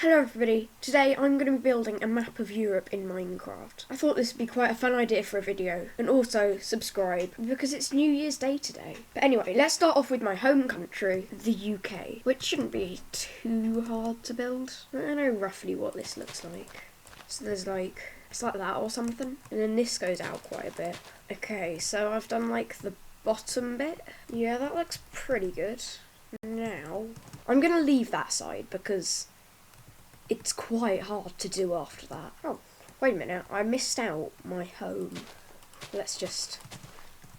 Hello everybody, today I'm going to be building a map of Europe in Minecraft. I thought this would be quite a fun idea for a video, and also subscribe, because it's New Year's Day today. But anyway, let's start off with my home country, the UK, which shouldn't be too hard to build. I know roughly what this looks like. So there's like, it's like that or something, and then this goes out quite a bit. Okay, so I've done like the bottom bit. Yeah, that looks pretty good. Now, I'm going to leave that side because it's quite hard to do after that. Oh, wait a minute, I missed out my home. Let's just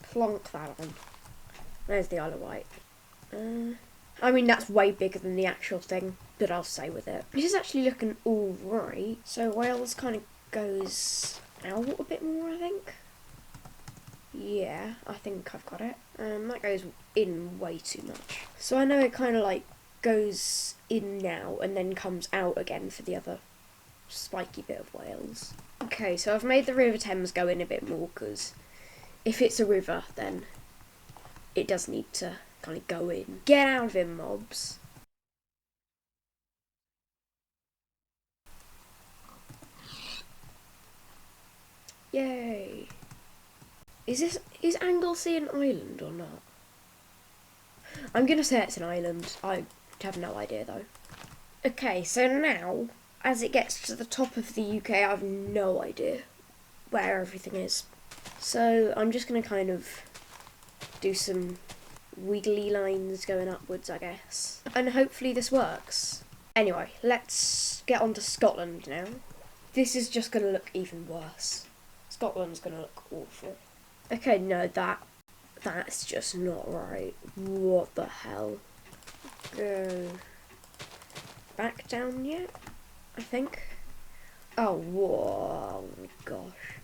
plonk that on. There's the Isle of Wight. I mean, that's way bigger than the actual thing, but I'll stay with it. This is actually looking alright. So Wales kind of goes out a bit more, I think. Yeah, I think I've got it. That goes in way too much. So I know it kind of like goes in now and then comes out again for the other spiky bit of Wales. Okay, so I've made the River Thames go in a bit more because if it's a river, then it does need to kind of go in. Get out of here, mobs. Yay. Is Anglesey an island or not? I'm gonna say it's an island. I have no idea though. Okay, so now, as it gets to the top of the UK, I have no idea where everything is. So I'm just gonna kind of do some wiggly lines going upwards, I guess. And hopefully this works. Anyway, let's get on to Scotland now. This is just gonna look even worse. Scotland's gonna look awful. Okay, no, that's just not right. What the hell? Go back down yet, I think. Oh, whoa, oh my gosh.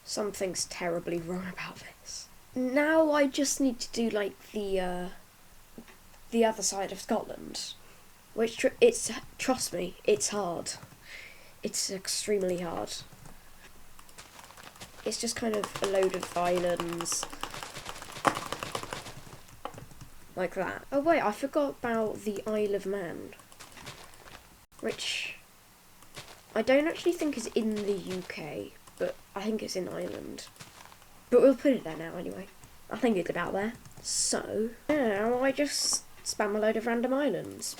Something's terribly wrong about this. Now I just need to do like the other side of Scotland, which trust me, it's hard. It's extremely hard. It's just kind of a load of islands like that. Oh wait, I forgot about the Isle of Man, which I don't actually think is in the UK, but I think it's in Ireland. But we'll put it there now anyway. I think it's about there. So now I just spam a load of random islands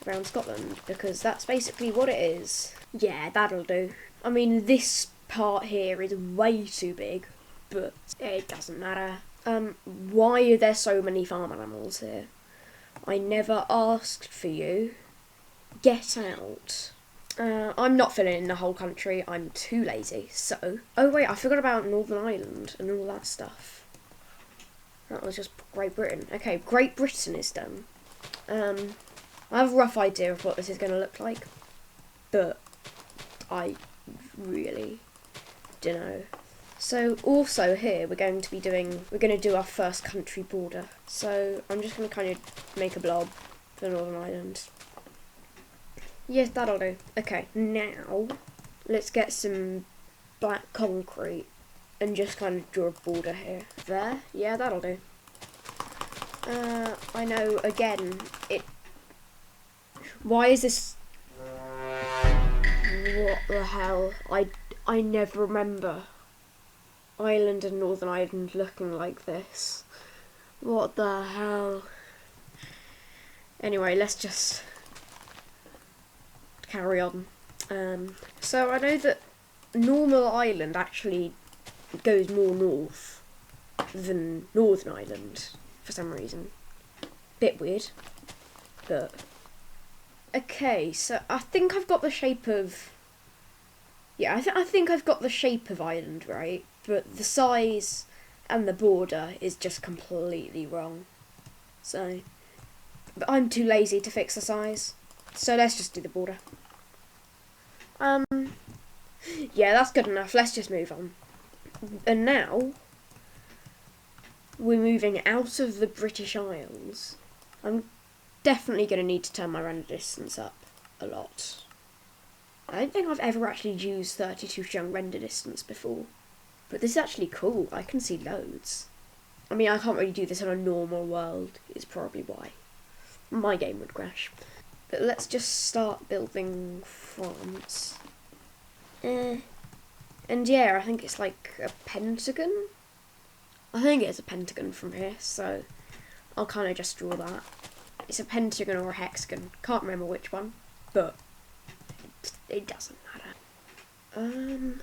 around Scotland because that's basically what it is. Yeah, that'll do. I mean, this part here is way too big, but it doesn't matter. Why are there so many farm animals here? I never asked for you. Get out. I'm not filling in the whole country, I'm too lazy, so... Oh wait, I forgot about Northern Ireland and all that stuff. That was just Great Britain. Okay, Great Britain is done. I have a rough idea of what this is going to look like, but I really don't know. So also here we're going to do our first country border. So I'm just going to kind of make a blob for Northern Ireland. Yes, that'll do. Okay, now let's get some black concrete and just kind of draw a border here. There, yeah, that'll do. I know, again, why is this... What the hell? I never remember Ireland and Northern Ireland looking like this. What the hell? Anyway, let's just carry on. So I know that normal Ireland actually goes more north than Northern Ireland for some reason. Bit weird, but okay. So I think I've got the shape of. Yeah, I think I've got the shape of Ireland right, but the size and the border is just completely wrong. So, but I'm too lazy to fix the size, so let's just do the border. Yeah, that's good enough. Let's just move on. And now we're moving out of the British Isles. I'm definitely going to need to turn my render distance up a lot. I don't think I've ever actually used 32 young render distance before, but this is actually cool. I can see loads. I mean, I can't really do this on a normal world, is probably why my game would crash. But let's just start building France. And yeah, I think it's like a pentagon. I think it's a pentagon from here, so I'll kind of just draw that. It's a pentagon or a hexagon. Can't remember which one, but it doesn't matter.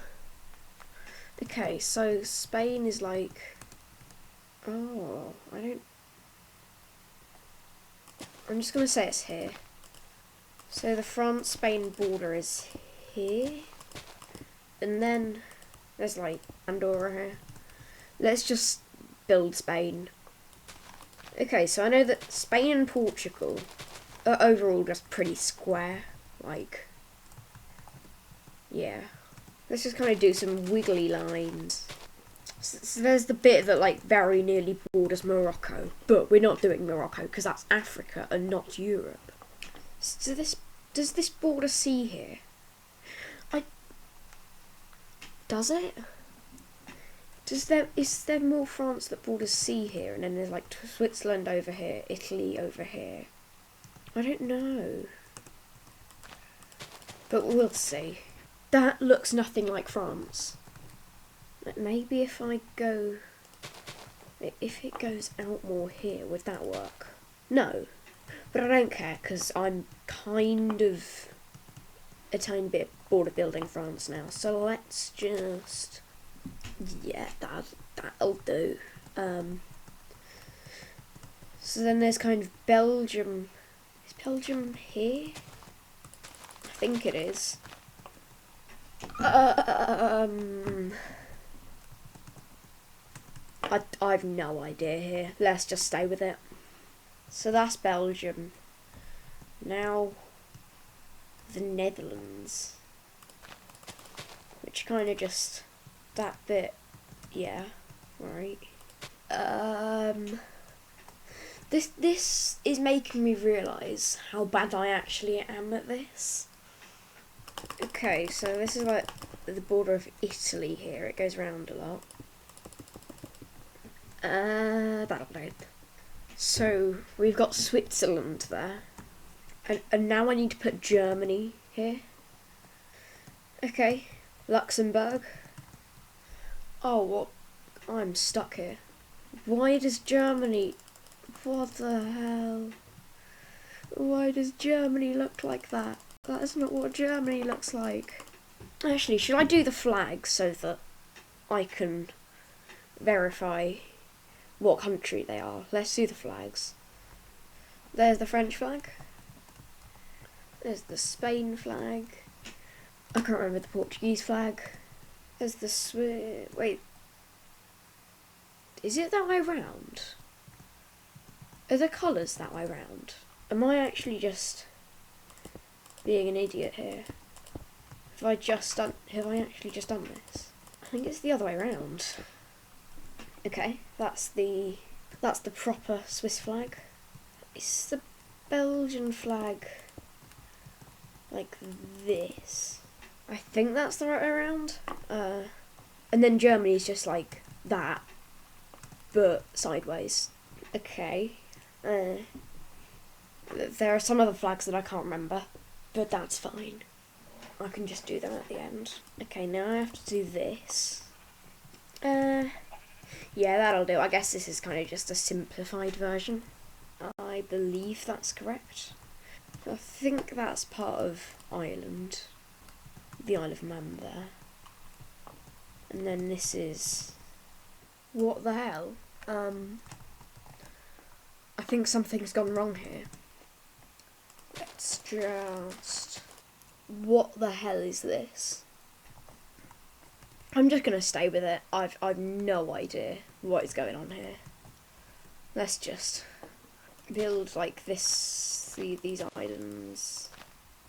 Okay, so Spain is like... Oh, I'm just going to say it's here. So the France-Spain border is here. And then there's like Andorra here. Let's just build Spain. Okay, so I know that Spain and Portugal are overall just pretty square. Like, yeah. Let's just kind of do some wiggly lines. So there's the bit that like very nearly borders Morocco, but we're not doing Morocco because that's Africa and not Europe. So does this border sea here? Does it? Is there more France that borders sea here, and then there's like Switzerland over here, Italy over here? I don't know, but we'll see. That looks nothing like France. Maybe if it goes out more here, would that work? No, but I don't care because I'm kind of a tiny bit bored of building France now. So let's just, yeah, that'll do. So then there's kind of Belgium. Is Belgium here? I think it is. I've no idea here. Let's just stay with it. So that's Belgium. Now the Netherlands, which kind of just that bit, yeah, right. This is making me realise how bad I actually am at this. Okay, so this is like the border of Italy here. It goes round a lot. That'll do. So we've got Switzerland there. And now I need to put Germany here. Okay, Luxembourg. Oh, what? I'm stuck here. Why does Germany... What the hell? Why does Germany look like that? That is not what Germany looks like. Actually, should I do the flag so that I can verify what country they are? Let's do the flags. There's the French flag. There's the Spain flag. I can't remember the Portuguese flag. There's the Swiss... Wait. Is it that way round? Are the colours that way round? Am I actually just being an idiot here? Have I actually just done this? I think it's the other way round. Okay, that's the proper Swiss flag. Is the Belgian flag like this? I think that's the right way around. And then Germany's just like that, but sideways. Okay. There are some other flags that I can't remember, but that's fine. I can just do them at the end. Okay, now I have to do this. Yeah, that'll do. I guess this is kind of just a simplified version. I believe that's correct. I think that's part of Ireland. The Isle of Man there. And then this is... What the hell? I think something's gone wrong here. Let's just... What the hell is this? I'm just gonna stay with it. I've no idea what is going on here. Let's just build like this, these islands.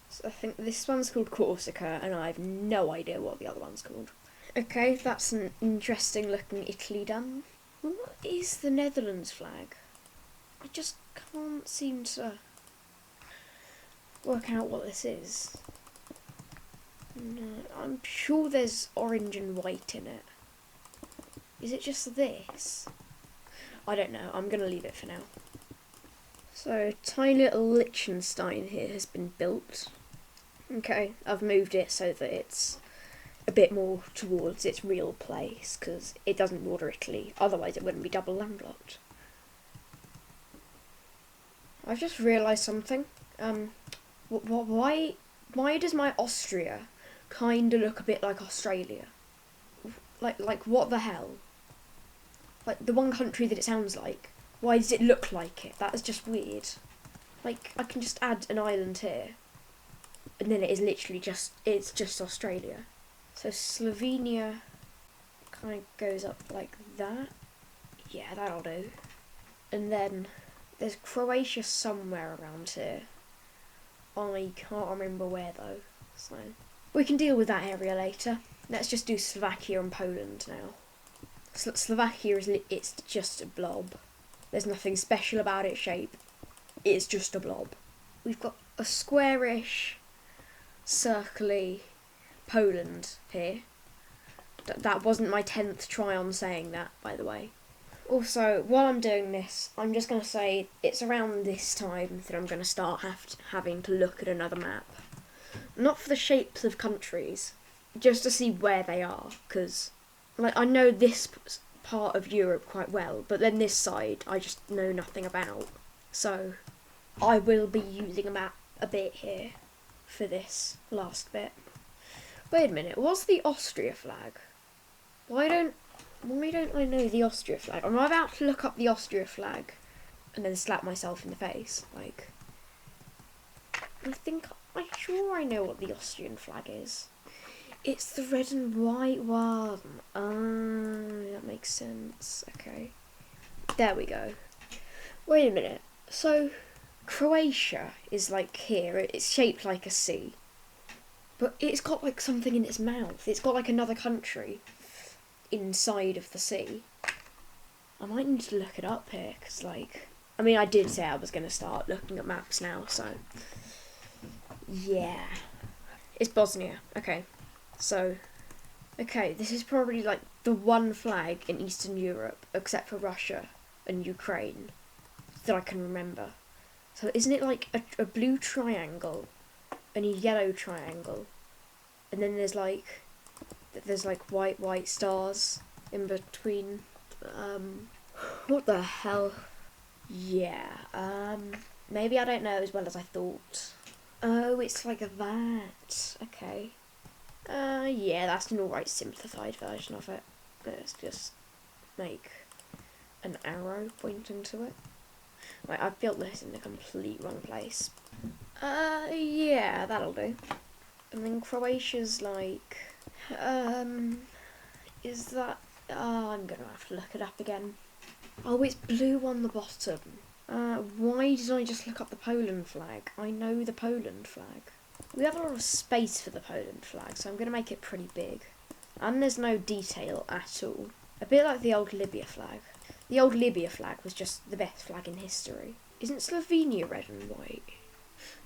So I think this one's called Corsica, and I have no idea what the other one's called. Okay, that's an interesting looking Italy done. What is the Netherlands flag? I just can't seem to work out what this is. No, I'm sure there's orange and white in it. Is it just this? I don't know. I'm going to leave it for now. So, tiny little Liechtenstein here has been built. Okay, I've moved it so that it's a bit more towards its real place, because it doesn't border Italy, otherwise it wouldn't be double landlocked. I've just realised something. Why does my Austria kinda look a bit like Australia? Like what the hell? Like, the one country that it sounds like. Why does it look like it? That is just weird. Like, I can just add an island here. And then it is literally it's just Australia. So Slovenia kind of goes up like that. Yeah, that'll do. And then there's Croatia somewhere around here. I can't remember where though. So we can deal with that area later. Let's just do Slovakia and Poland now. Slovakia it's just a blob. There's nothing special about its shape. It's just a blob. We've got a squarish, circly Poland here. That wasn't my 10th try on saying that, by the way. Also, while I'm doing this, I'm just going to say it's around this time that I'm going to start having to look at another map. Not for the shapes of countries, just to see where they are, because like, I know this part of Europe quite well, but then this side I just know nothing about. So I will be using a map a bit here for this last bit. Wait a minute, what's the Austria flag? Why don't I know the Austria flag? I'm about to look up the Austria flag and then slap myself in the face. Like, I'm sure I know what the Austrian flag is. It's the red and white one. That makes sense. Okay. There we go. Wait a minute. So, Croatia is like here. It's shaped like a C. But it's got like something in its mouth. It's got like another country inside of the sea. I might need to look it up here, because like, I mean, I did say I was going to start looking at maps now, so yeah. It's Bosnia. Okay. So, okay, this is probably like the one flag in Eastern Europe, except for Russia and Ukraine, that I can remember. So isn't it like a blue triangle and a yellow triangle, and then there's like white stars in between? What the hell? Yeah, maybe I don't know as well as I thought. Oh, it's like that. Okay. Yeah, that's an alright simplified version of it. Let's just make an arrow pointing to it. Right, I've built this in the complete wrong place. Yeah, that'll do. And then Croatia's like, is that, I'm gonna have to look it up again. Oh, it's blue on the bottom. Why did I just look up the Poland flag? I know the Poland flag. We have a lot of space for the Poland flag, so I'm going to make it pretty big. And there's no detail at all. A bit like the old Libya flag. The old Libya flag was just the best flag in history. Isn't Slovenia red and white?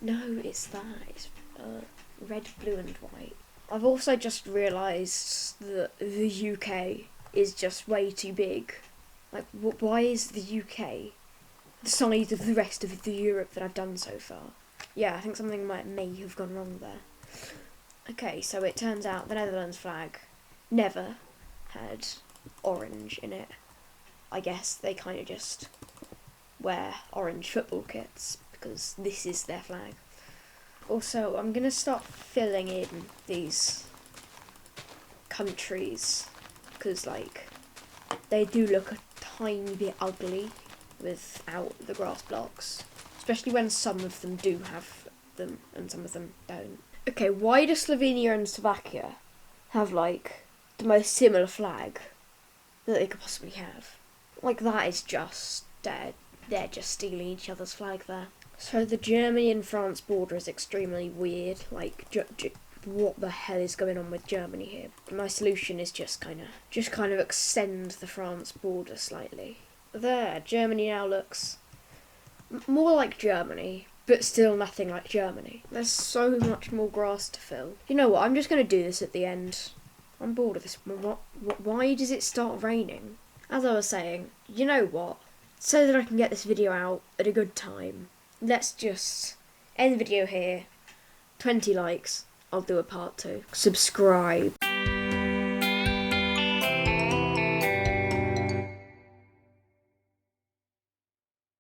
No, it's that. It's red, blue and white. I've also just realised that the UK is just way too big. Like, why is the UK the size of the rest of the Europe that I've done so far? Yeah, I think something may have gone wrong there. Okay, so it turns out the Netherlands flag never had orange in it. I guess they kind of just wear orange football kits because this is their flag. Also, I'm going to start filling in these countries because, like, they do look a tiny bit ugly without the grass blocks. Especially when some of them do have them and some of them don't. Okay, why do Slovenia and Slovakia have, like, the most similar flag that they could possibly have? Like, that is just, they're just stealing each other's flag there. So the Germany and France border is extremely weird. Like, what the hell is going on with Germany here? My solution is just kind of extend the France border slightly. There, Germany now looks more like Germany, but still nothing like Germany. There's so much more grass to fill. You know what, I'm just going to do this at the end. I'm bored of this. Why does it start raining? As I was saying, you know what? so that I can get this video out at a good time, let's just end the video here. 20 likes, I'll do a part 2. Subscribe.